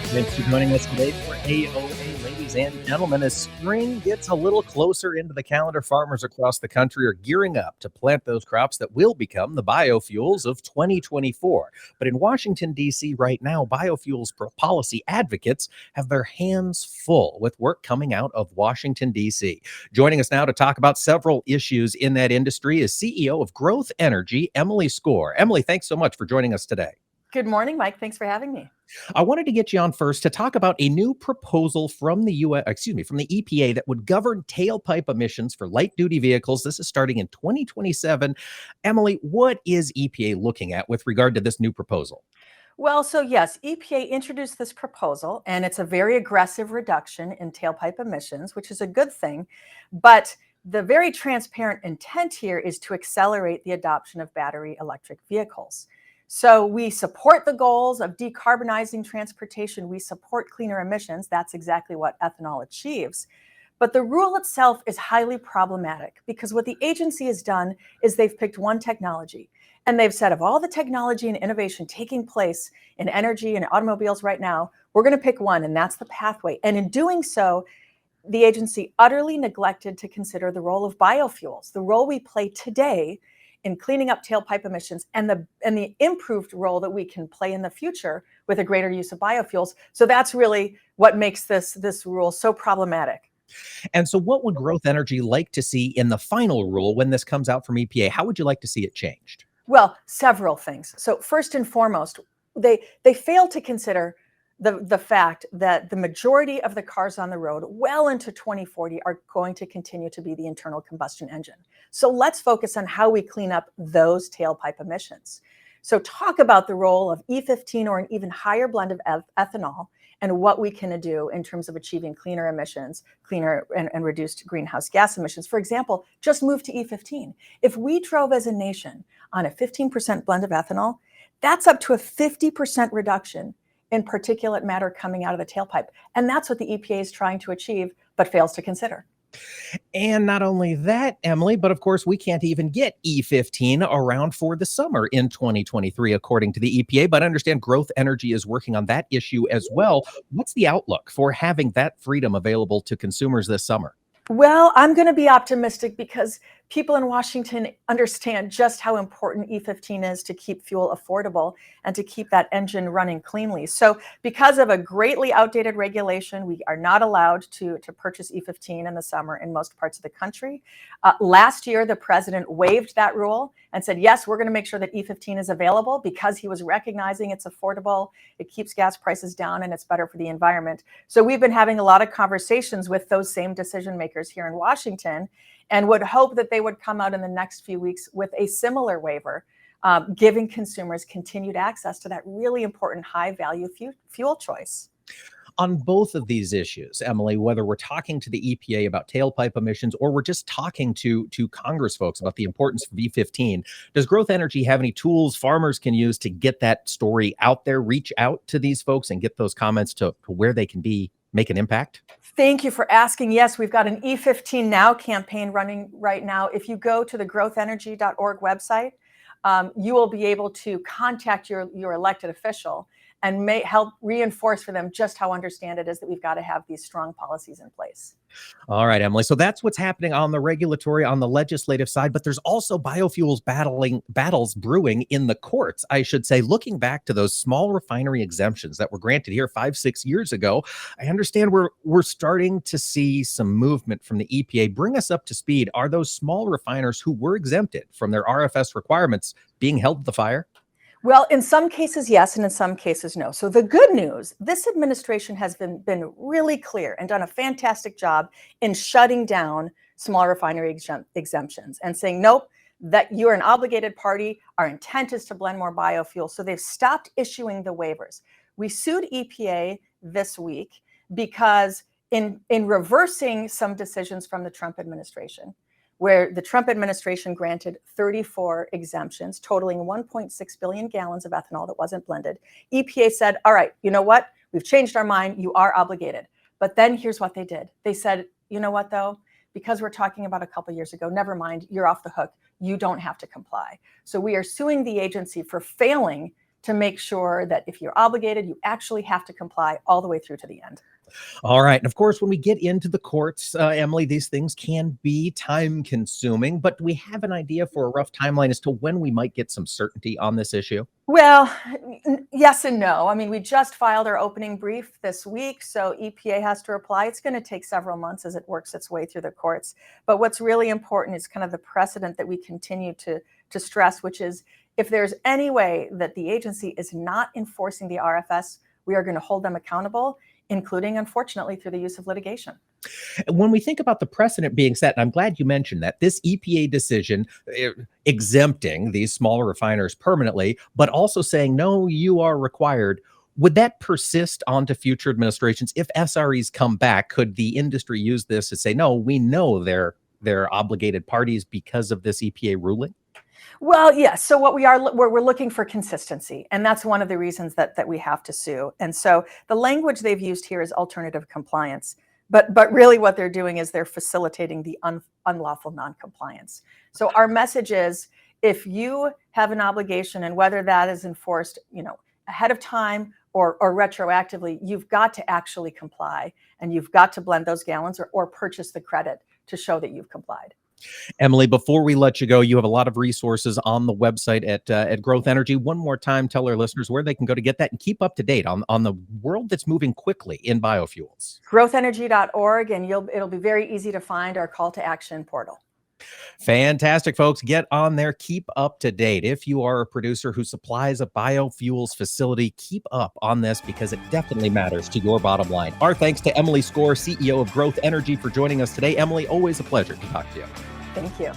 Thanks for joining us today for AOA, ladies and gentlemen. As spring gets a little closer into the calendar, farmers across the country are gearing up to plant those crops that will become the biofuels of 2024. But in Washington, D.C., right now, biofuels policy advocates have their hands full with work coming out of Washington, D.C. Joining us now to talk about several issues in that industry is CEO of Growth Energy, Emily Skor. Emily, thanks so much for joining us today. Good morning, Mike. Thanks for having me. I wanted to get you on first to talk about a new proposal from the from the EPA that would govern tailpipe emissions for light-duty vehicles. This is starting in 2027. Emily, what is EPA looking at with regard to this new proposal? Well, so yes, EPA introduced this proposal, and it's a very aggressive reduction in tailpipe emissions, which is a good thing. But the very transparent intent here is to accelerate the adoption of battery electric vehicles. So we support the goals of decarbonizing transportation. We support cleaner emissions. That's exactly what ethanol achieves. But the rule itself is highly problematic because what the agency has done is they've picked one technology. And they've said of all the technology and innovation taking place in energy and automobiles right now, we're going to pick one, and that's the pathway. And in doing so, the agency utterly neglected to consider the role of biofuels, the role we play today in cleaning up tailpipe emissions, and the improved role that we can play in the future with a greater use of biofuels. So that's really what makes this rule so problematic. And so what would Growth Energy like to see in the final rule when this comes out from EPA? How would you like to see it changed? Well, several things. So first and foremost, they failed to consider the fact that the majority of the cars on the road well into 2040 are going to continue to be the internal combustion engine. So let's focus on how we clean up those tailpipe emissions. So talk about the role of E15 or an even higher blend of ethanol and what we can do in terms of achieving cleaner emissions, cleaner and reduced greenhouse gas emissions. For example, just move to E15. If we drove as a nation on a 15% blend of ethanol, that's up to a 50% reduction in particulate matter coming out of the tailpipe. And that's what the EPA is trying to achieve, but fails to consider. And not only that, Emily, but of course, we can't even get E15 around for the summer in 2023, according to the EPA. But I understand Growth Energy is working on that issue as well. What's the outlook for having that freedom available to consumers this summer? Well, I'm going to be optimistic because people in Washington understand just how important E15 is to keep fuel affordable and to keep that engine running cleanly. So because of a greatly outdated regulation, we are not allowed to purchase E15 in the summer in most parts of the country. Last year, the president waived that rule and said, yes, we're going to make sure that E15 is available because he was recognizing it's affordable, it keeps gas prices down, and it's better for the environment. So we've been having a lot of conversations with those same decision makers here in Washington and would hope that they would come out in the next few weeks with a similar waiver, giving consumers continued access to that really important high-value fuel choice. On both of these issues, Emily, whether we're talking to the EPA about tailpipe emissions or we're just talking to Congress folks about the importance of E15, does Growth Energy have any tools farmers can use to get that story out there, reach out to these folks and get those comments to where they can make an impact? Thank you for asking. Yes, we've got an E15 Now campaign running right now. If you go to the growthenergy.org website, you will be able to contact your elected official and help reinforce for them just how understand it is that we've got to have these strong policies in place. All right, Emily. So that's what's happening on the regulatory, on the legislative side, but there's also biofuels battles brewing in the courts, I should say. Looking back to those small refinery exemptions that were granted here 5-6 years ago, I understand we're starting to see some movement from the EPA. Bring us up to speed. Are those small refiners who were exempted from their RFS requirements being held to the fire? Well, in some cases, yes, and in some cases, no. So the good news, this administration has been really clear and done a fantastic job in shutting down small refinery exemptions and saying, nope, that you're an obligated party. Our intent is to blend more biofuels. So they've stopped issuing the waivers. We sued EPA this week because in reversing some decisions from the Trump administration, where the Trump administration granted 34 exemptions, totaling 1.6 billion gallons of ethanol that wasn't blended. EPA said, all right, you know what? We've changed our mind. You are obligated. But then here's what they did. They said, you know what, though? Because we're talking about a couple years ago, never mind, you're off the hook. You don't have to comply. So we are suing the agency for failing to make sure that if you're obligated, you actually have to comply all the way through to the end. All right. And of course, when we get into the courts, Emily, these things can be time consuming, but do we have an idea for a rough timeline as to when we might get some certainty on this issue? Well, yes and no. I mean, we just filed our opening brief this week, so EPA has to reply. It's going to take several months as it works its way through the courts. But what's really important is kind of the precedent that we continue to stress, which is if there's any way that the agency is not enforcing the RFS, we are going to hold them accountable, including, unfortunately, through the use of litigation. When we think about the precedent being set, and I'm glad you mentioned that, this EPA decision exempting these smaller refiners permanently, but also saying, no, you are required. Would that persist onto future administrations? If SREs come back, could the industry use this to say, no, we know they're obligated parties because of this EPA ruling? Well, yes. So what we're looking for consistency, and that's one of the reasons that we have to sue. And so the language they've used here is alternative compliance, but really what they're doing is they're facilitating the unlawful noncompliance. So our message is, if you have an obligation, and whether that is enforced, ahead of time or retroactively, you've got to actually comply, and you've got to blend those gallons or purchase the credit to show that you've complied. Emily, before we let you go, you have a lot of resources on the website at Growth Energy. One more time, tell our listeners where they can go to get that and keep up to date on the world that's moving quickly in biofuels. growthenergy.org, and it'll be very easy to find our call to action portal. Fantastic, folks. Get on there. Keep up to date. If you are a producer who supplies a biofuels facility, keep up on this because it definitely matters to your bottom line. Our thanks to Emily Skor, CEO of Growth Energy, for joining us today. Emily, always a pleasure to talk to you. Thank you.